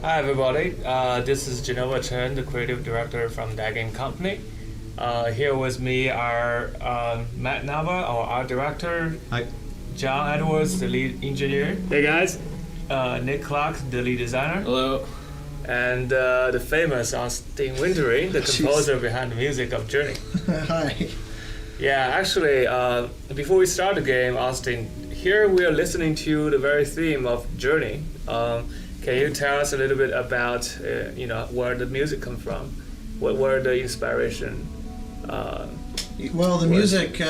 Hi everybody, this is Genova Chen, the creative director from that game company. Here with me are Matt Nava, our art director. Hi. John Edwards, the lead engineer. Hey guys. Nick Clark, the lead designer. Hello. And the famous Austin Wintory, the composer behind the music of Journey. Hi. Yeah, actually, before we start the game, Austin, here we are listening to the very theme of Journey. Can you tell us a little bit about, where the music comes from? What were the inspiration? Well, the music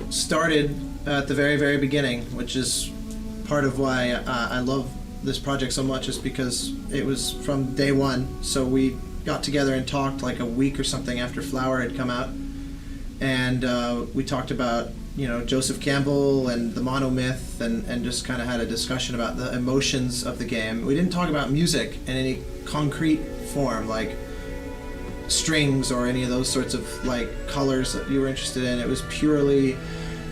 started at the very, very beginning, which is part of why I love this project so much, is because it was from day one. So we got together and talked like a week or something after Flower had come out, and we talked about Joseph Campbell and the monomyth, and just kind of had a discussion about the emotions of the game. We didn't talk about music in any concrete form, like strings or any of those sorts of like colors that you were interested in. It was purely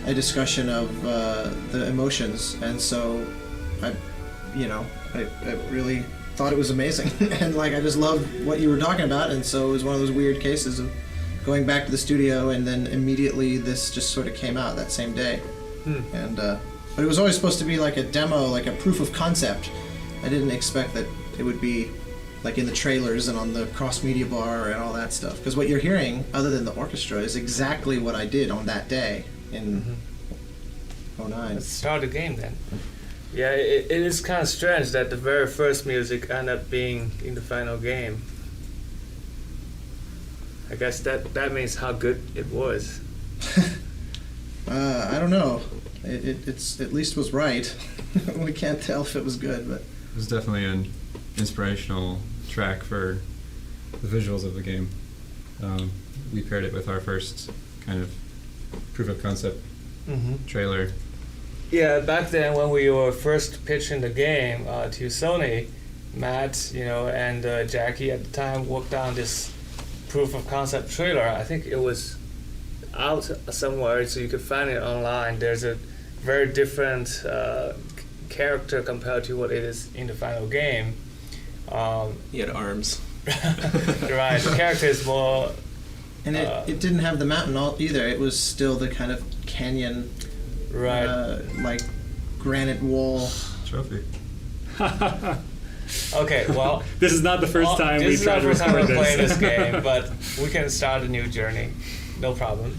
a discussion of the emotions, and so I really thought it was amazing. And like I just loved what you were talking about, and so it was one of those weird cases of going back to the studio, and then immediately this just sort of came out that same day. And but it was always supposed to be like a demo, like a proof of concept. I didn't expect that it would be like in the trailers and on the cross-media bar and all that stuff, because what you're hearing, other than the orchestra, is exactly what I did on that day in 09. Let's start the game then. Yeah, it is kind of strange that the very first music ended up being in the final game. I guess that means how good it was. I don't know. It's at least was right. We can't tell if it was good, but it was definitely an inspirational track for the visuals of the game. We paired it with our first kind of proof of concept trailer. Yeah, back then when we were first pitching the game to Sony, Matt, and Jackie at the time worked on this proof of concept trailer. I think it was out somewhere, so you could find it online. There's a very different character compared to what it is in the final game. He had arms. Right, the character is more... And it didn't have the mountain either. It was still the kind of canyon, right, like granite wall. Trophy. Okay, well... This is not the first time we've tried to record we're playing this game, but we can start a new journey. No problem.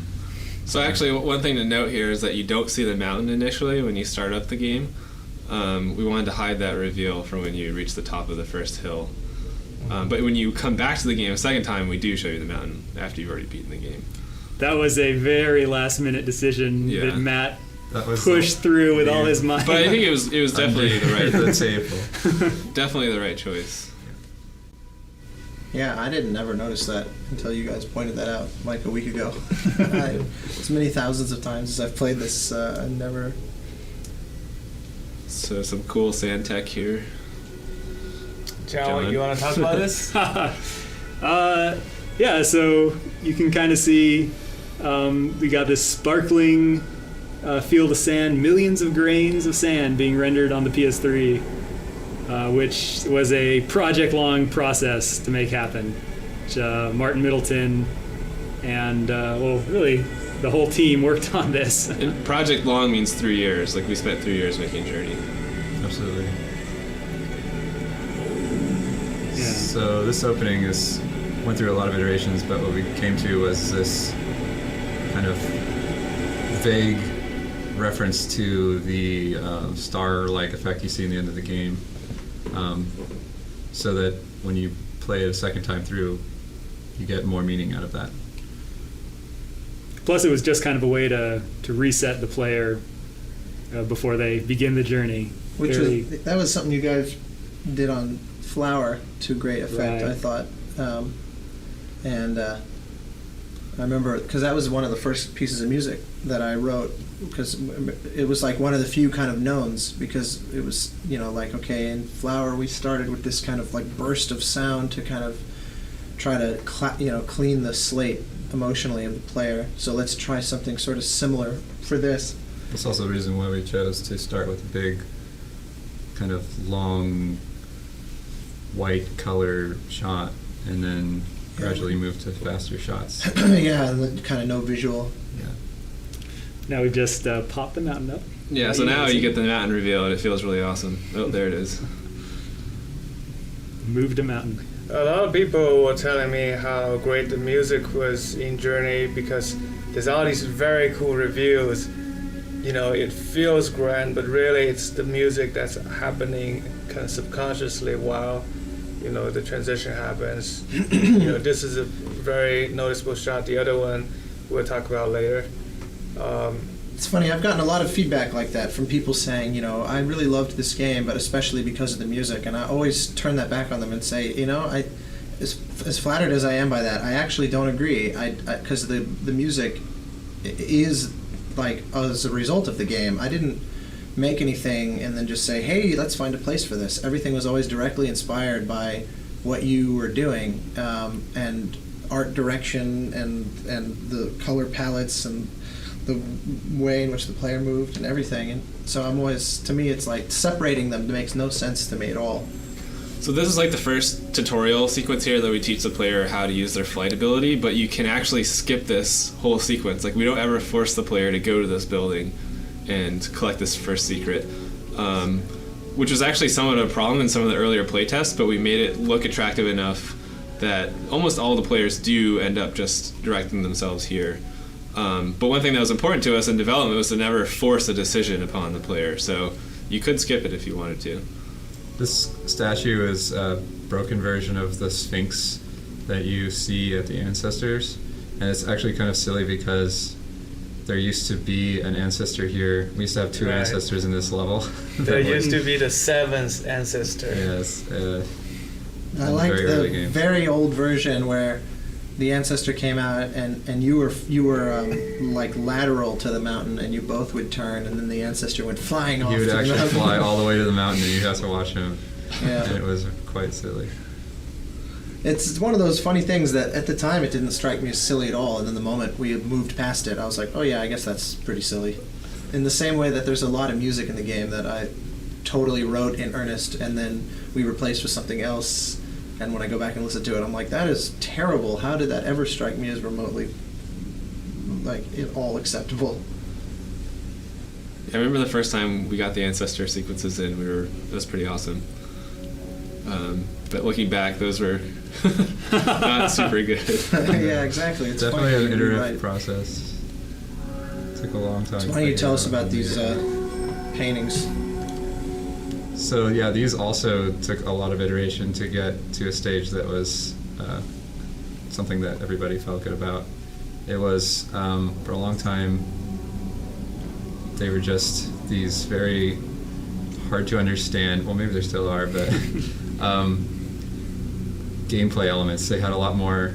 So actually, one thing to note here is that you don't see the mountain initially when you start up the game. We wanted to hide that reveal from when you reach the top of the first hill. But when you come back to the game a second time, we do show you the mountain after you've already beaten the game. That was a very last-minute decision that Matt pushed through with all his mind. But I think it was definitely the right definitely the right choice. Yeah, I didn't ever notice that until you guys pointed that out like a week ago. As many thousands of times as I've played this, I never... So some cool sand tech here. John, you want to talk about this? Yeah, so you can kind of see we got this sparkling field of sand, millions of grains of sand being rendered on the PS3, which was a project-long process to make happen. Which, Martin Middleton and, really, the whole team worked on this. And project long means 3 years. Like, we spent 3 years making Journey. Absolutely. Yeah. So this opening went through a lot of iterations, but what we came to was this kind of vague reference to the star-like effect you see in the end of the game, so that when you play it a second time through, you get more meaning out of that. Plus, it was just kind of a way to reset the player before they begin the journey. That was something you guys did on Flower to great effect, right. I thought. And I remember, because that was one of the first pieces of music that I wrote, because it was like one of the few kind of knowns, because it was, like, okay, in Flower we started with this kind of like burst of sound to kind of try to clean the slate emotionally of the player. So let's try something sort of similar for this. That's also the reason why we chose to start with a big, kind of long white color shot, and then gradually moved to faster shots. Yeah, and kind of no visual. Yeah. Now we've just popped the mountain up. Yeah, so now you get the mountain reveal, and it feels really awesome. Oh, there it is. Moved a mountain. A lot of people were telling me how great the music was in Journey because there's all these very cool reviews. You know, it feels grand, but really it's the music that's happening kind of subconsciously while, you know, the transition happens. You know, this is a very noticeable shot. The other one we'll talk about later. It's funny, I've gotten a lot of feedback like that from people saying, you know, I really loved this game, but especially because of the music. And I always turn that back on them and say, you know, as flattered as I am by that, I actually don't agree. Because the music is, like, as a result of the game. I didn't make anything and then just say, hey, let's find a place for this. Everything was always directly inspired by what you were doing, and art direction and the color palettes and the way in which the player moved and everything. And so I'm always, to me, it's like separating them makes no sense to me at all. So this is like the first tutorial sequence here that we teach the player how to use their flight ability, but you can actually skip this whole sequence. Like, we don't ever force the player to go to this building and collect this first secret, which was actually somewhat of a problem in some of the earlier playtests, but we made it look attractive enough that almost all the players do end up just directing themselves here. But one thing that was important to us in development was to never force a decision upon the player, so you could skip it if you wanted to. This statue is a broken version of the Sphinx that you see at the Ancestors, and it's actually kind of silly because there used to be an ancestor here. We used to have two Right. ancestors in this level. There used to be the seventh ancestor. Yes. I like very early the games. very old version where the ancestor came out and you were like lateral to the mountain, and you both would turn, and then the ancestor went flying off. He would to the actually mountain. fly all the way to the mountain, and you'd have to watch him. Yeah. And it was quite silly. It's one of those funny things that at the time it didn't strike me as silly at all, and then the moment we moved past it, I was like, oh yeah, I guess that's pretty silly. In the same way that there's a lot of music in the game that I totally wrote in earnest, and then we replaced with something else, and when I go back and listen to it, I'm like, that is terrible. How did that ever strike me as remotely, like, at all acceptable? I remember the first time we got the ancestor sequences in, it was pretty awesome. But looking back, those were not super good. Yeah, exactly. It's Definitely funny an you're iterative right. process. Took a long time. So to why don't you figure tell us out about how to these do it. paintings? So yeah, these also took a lot of iteration to get to a stage that was something that everybody felt good about. It was, for a long time, they were just these very hard to understand, well maybe there still are, but gameplay elements. They had a lot more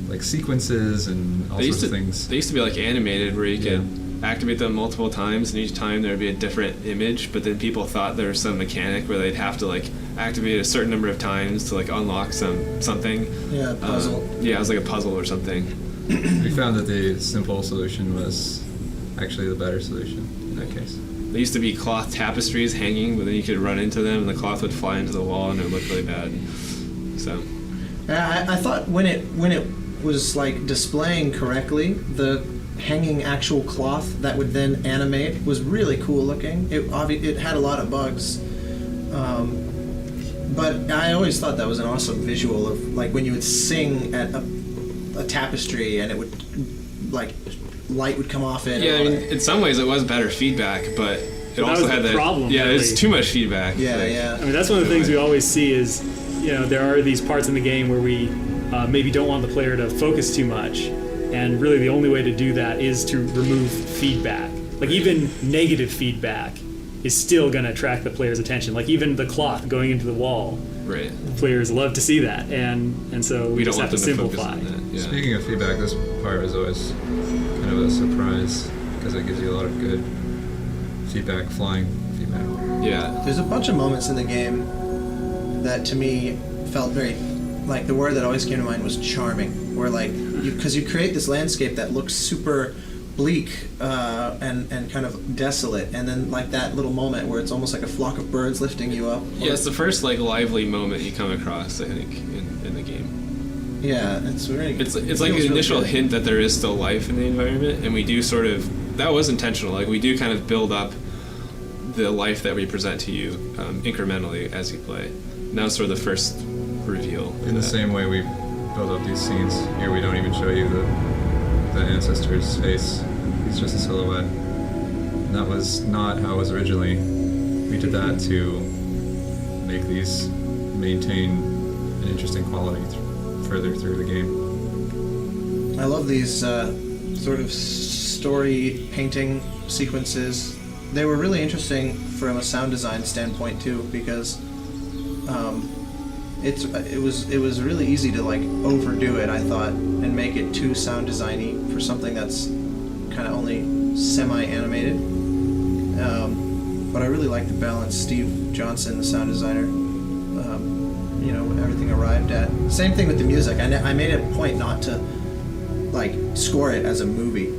like sequences and all sorts of things. They used to be like animated, where you could activate them multiple times, and each time there would be a different image, but then people thought there was some mechanic where they'd have to like activate a certain number of times to like unlock something. Yeah, puzzle. Yeah, it was like a puzzle or something. We found that the simple solution was actually the better solution in that case. There used to be cloth tapestries hanging, but then you could run into them and the cloth would fly into the wall and it would look really bad. So Yeah, I thought when it was like displaying correctly, the hanging actual cloth that would then animate was really cool looking. It had a lot of bugs, but I always thought that was an awesome visual of like when you would sing at a tapestry and it would like light would come off it. yeah, I mean, in some ways it was better feedback, but it also was had the that problem, yeah, really. there's too much feedback. Yeah, Like, yeah. I mean, that's one of the things we always see is, you know, there are these parts in the game where we maybe don't want the player to focus too much, and really the only way to do that is to remove feedback. Like even negative feedback is still going to attract the player's attention. Like even the cloth going into the wall, Right. players love to see that, and so we We don't just want have to them to focus simplify. on that. Yeah. Speaking of feedback, this part was always kind of a surprise because it gives you a lot of good feedback, flying feedback. Yeah. There's a bunch of moments in the game that to me felt very, like the word that always came to mind was charming, where like, because you create this landscape that looks super bleak and kind of desolate, and then like that little moment where it's almost like a flock of birds lifting you up. Yeah, it's the first like lively moment you come across, I think, in the game. Yeah, it's really. It's like an initial hint that there is still life in the environment, and we do sort of, that was intentional. Like we do kind of build up the life that we present to you incrementally as you play. And that was sort of the first reveal. In the same way we build up these scenes, here we don't even show you the ancestor's face. He's just a silhouette. And that was not how it was originally. We did that to make these maintain an interesting quality further through the game. I love these sort of story painting sequences. They were really interesting from a sound design standpoint too, because it was really easy to like overdo it, I thought, and make it too sound designy for something that's kind of only semi-animated. But I really like the balance. Steve Johnson, the sound designer, everything arrived at. Same thing with the music. I made it a point not to like score it as a movie,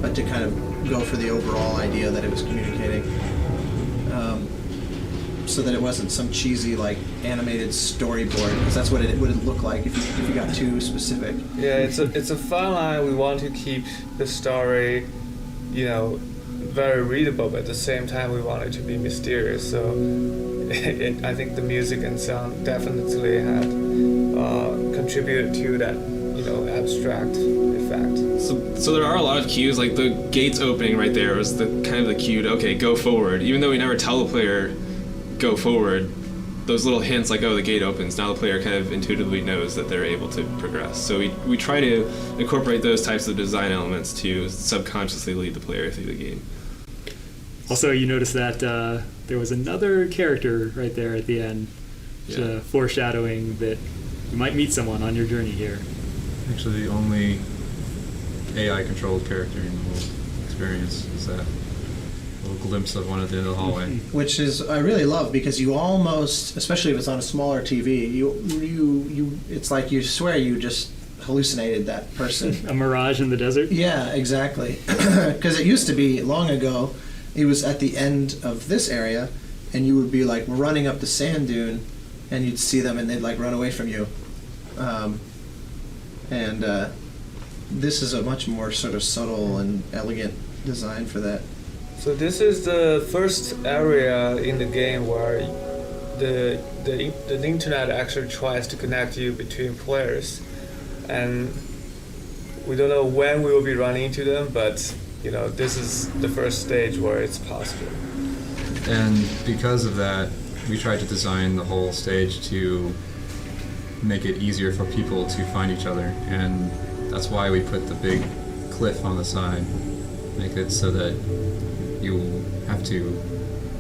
but to kind of go for the overall idea that it was communicating. So that it wasn't some cheesy like animated storyboard, because that's what it would look like if you got too specific. Yeah, it's a fine line. We want to keep the story, very readable, but at the same time we want it to be mysterious. So I think the music and sound definitely had contributed to that, abstract effect. So there are a lot of cues, like the gates opening right there was the kind of the cue to, okay, go forward. Even though we never tell the player go forward, those little hints like, oh, the gate opens, now the player kind of intuitively knows that they're able to progress. So we try to incorporate those types of design elements to subconsciously lead the player through the game. Also, you notice that there was another character right there at the end, foreshadowing that you might meet someone on your journey here. Actually, the only AI-controlled character in the whole experience is that little glimpse of one at the end of the hallway. Which is I really love, because you almost, especially if it's on a smaller TV, you it's like you swear you just hallucinated that person. A mirage in the desert? Yeah, exactly. Because it used to be long ago, it was at the end of this area, and you would be like running up the sand dune, and you'd see them, and they'd like run away from you. This is a much more sort of subtle and elegant design for that. So this is the first area in the game where the internet actually tries to connect you between players, and we don't know when we will be running into them, but this is the first stage where it's possible. And because of that, we tried to design the whole stage to make it easier for people to find each other, and that's why we put the big cliff on the side, make it so that you have to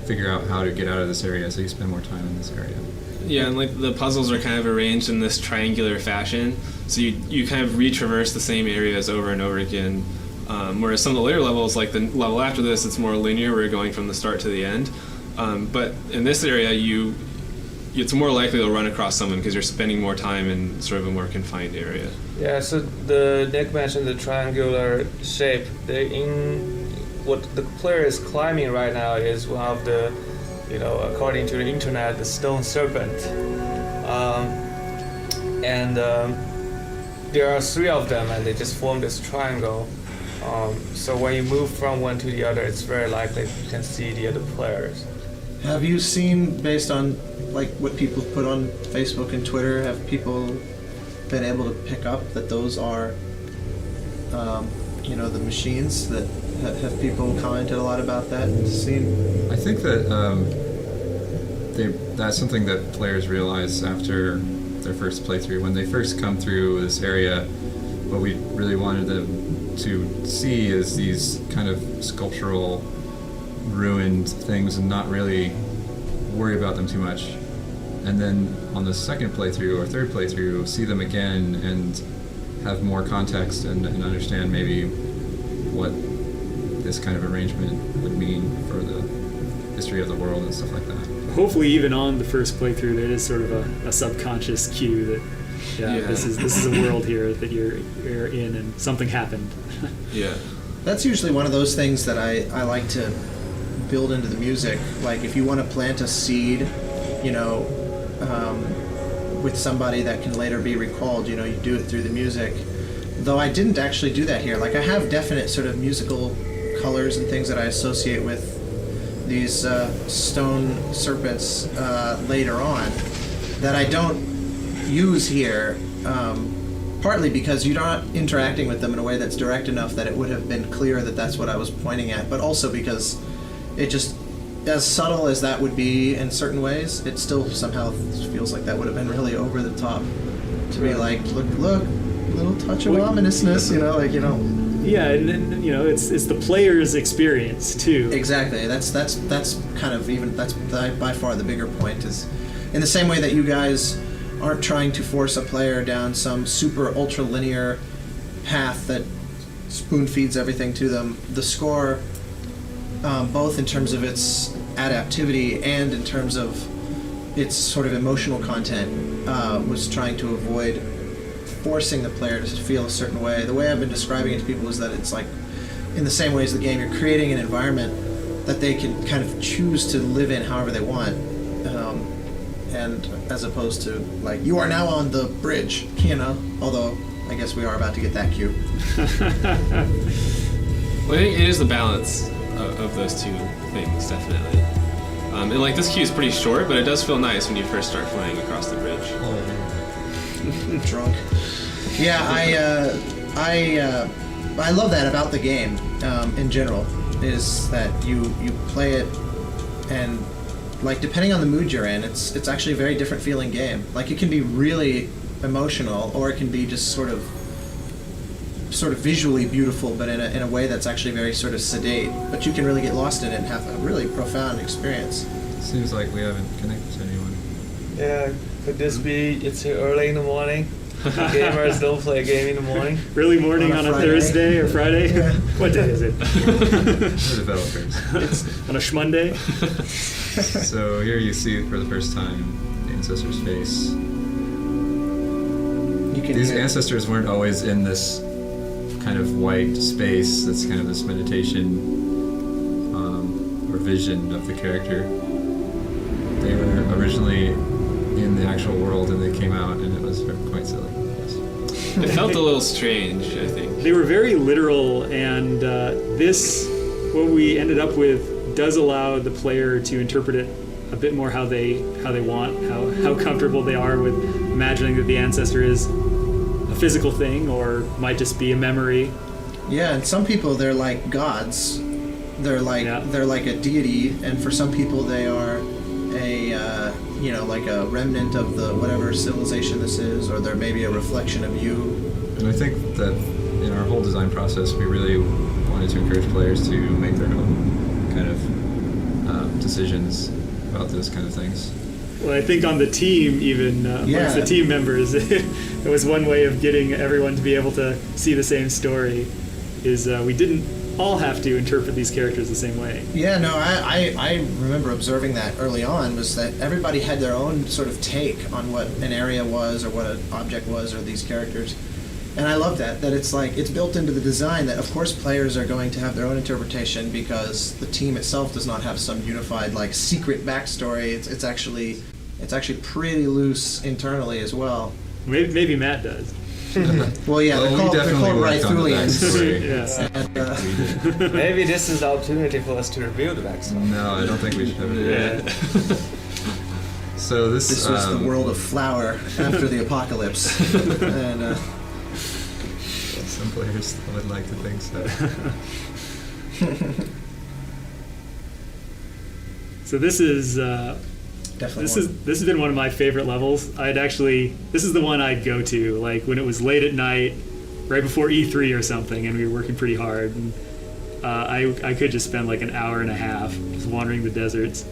figure out how to get out of this area, so you spend more time in this area. Yeah, and like the puzzles are kind of arranged in this triangular fashion, so you kind of retraverse the same areas over and over again. Whereas some of the later levels, like the level after this, it's more linear, where you're going from the start to the end. But in this area, it's more likely to run across someone because you're spending more time in sort of a more confined area. Yeah, so Nick mentioned the triangular shape. What the player is climbing right now is one of the, according to the internet, the stone serpent. There are 3 of them, and they just form this triangle. So when you move from one to the other, it's very likely you can see the other players. Have you seen, based on like what people put on Facebook and Twitter, have people been able to pick up that those are, the machines that have people commented a lot about that scene? I think that that's something that players realize after their first playthrough. When they first come through this area, what we really wanted them to see is these kind of sculptural ruined things and not really worry about them too much. And then on the second playthrough or third playthrough, see them again and have more context and understand maybe what this kind of arrangement would mean for the history of the world and stuff like that. Hopefully, even on the first playthrough, there is sort of a subconscious cue that this is a world here that you're in, and something happened. Yeah. That's usually one of those things that I like to build into the music. Like if you want to plant a seed, with somebody that can later be recalled, you do it through the music. Though I didn't actually do that here. Like I have definite sort of musical colors and things that I associate with these stone serpents later on that I don't use here. Partly because you're not interacting with them in a way that's direct enough that it would have been clear that that's what I was pointing at, but also because it just, as subtle as that would be in certain ways, it still somehow feels like that would have been really over the top to be like, look, little touch of ominousness, Yeah, and then, it's the player's experience too. Exactly. That's kind of that's by far the bigger point, is in the same way that you guys aren't trying to force a player down some super ultra linear path that spoon feeds everything to them. The score, both in terms of its adaptivity and in terms of its sort of emotional content, was trying to avoid forcing the player to feel a certain way. The way I've been describing it to people is that it's like, in the same way as the game, you're creating an environment that they can kind of choose to live in however they want. And as opposed to, like, you are now on the bridge, although I guess we are about to get that cue. Well, I think it is the balance of those two things, definitely. And like this cue is pretty short, but it does feel nice when you first start flying across the bridge. Drunk. Yeah, I love that about the game in general, is that you play it and, like, depending on the mood you're in, it's actually a very different feeling game. Like, it can be really emotional, or it can be just sort of visually beautiful, but in a way that's actually very sort of sedate. But you can really get lost in it and have a really profound experience. Seems like we haven't connected to anyone. Yeah, could this be it's early in the morning? Gamers don't play a game in the morning. Early morning on a Friday. Thursday or Friday? Yeah. What day is it? We're developers. It's on a Schmonday? So here you see for the first time the ancestor's face. These ancestors weren't always in this kind of white space that's kind of this meditation or vision of the character. They were originally in the actual world and they came out and it was quite silly. It felt a little strange, I think. They were very literal, and what we ended up with does allow the player to interpret it a bit more how they want, how comfortable they are with imagining that the ancestor is a physical thing or might just be a memory. Yeah, and some people, they're like gods. They're like a deity, and for some people they are like a remnant of the whatever civilization this is, or they're maybe a reflection of you. And I think that in our whole design process, we really wanted to encourage players to make their own kind of decisions about those kind of things. Well, I think on the team, even amongst the team members, it was one way of getting everyone to be able to see the same story, is we didn't all have to interpret these characters the same way. Yeah, no, I remember observing that early on, was that everybody had their own sort of take on what an area was or what an object was or these characters. And I love that it's like, it's built into the design that, of course, players are going to have their own interpretation because the team itself does not have some unified, like, secret backstory. It's actually pretty loose internally as well. Maybe Matt does. Well, yeah, they're called Rythulians. Yes. Maybe this is the opportunity for us to review the backstory. No, I don't think we should have it. Yeah. So this was the world of flower after the apocalypse. And some players would like to think so. So this is this has been one of my favorite levels. This is the one I'd go to, like, when it was late at night, right before E3 or something, and we were working pretty hard. And I could just spend like an hour and a half just wandering the deserts.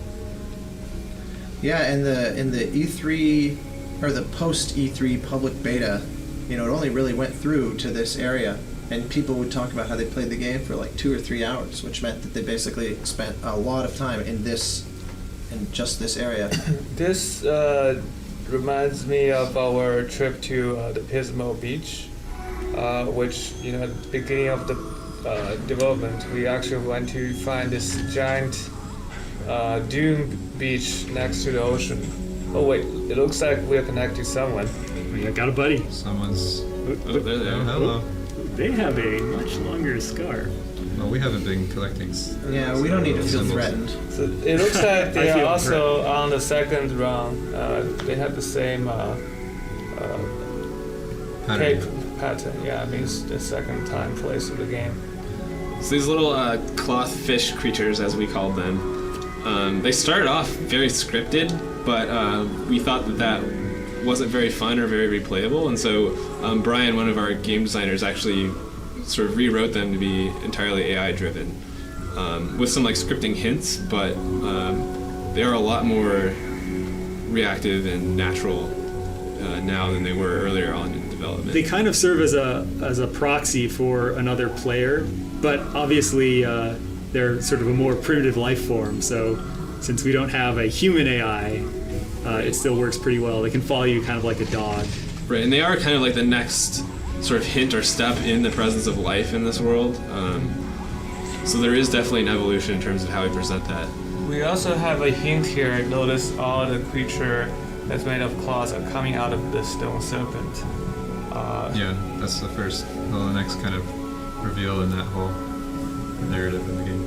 Yeah, in the E3 or the post E3 public beta, it only really went through to this area, and people would talk about how they played the game for like 2 or 3 hours, which meant that they basically spent a lot of time in just this area. This reminds me of our trip to the Pismo Beach, which, at the beginning of the development, we actually went to find this giant dune beach next to the ocean. Oh wait, it looks like we're connected to someone. I got a buddy. Someone's. Oh, there they Oh, are. hello. They have a much longer scar. Well, we haven't been collecting. Yeah, we don't need to feel symbols. threatened. So it looks like they I feel are also on the second round. They have the same Pattern. pattern. Yeah, it means the second time place of the game. So these little cloth fish creatures, as we called them, they started off very scripted, but we thought that wasn't very fun or very replayable, and so Brian, one of our game designers, actually sort of rewrote them to be entirely AI driven, with some like scripting hints, but they are a lot more reactive and natural now than they were earlier on in development. They kind of serve as a proxy for another player, but obviously they're sort of a more primitive life form. So since we don't have a human AI, it still works pretty well. They can follow you kind of like a dog. Right, and they are kind of like the next sort of hint or step in the presence of life in this world. So there is definitely an evolution in terms of how we present that. We also have a hint here. Notice all the creature that's made of claws are coming out of the stone serpent. Yeah, that's the next kind of reveal in that whole narrative in the game.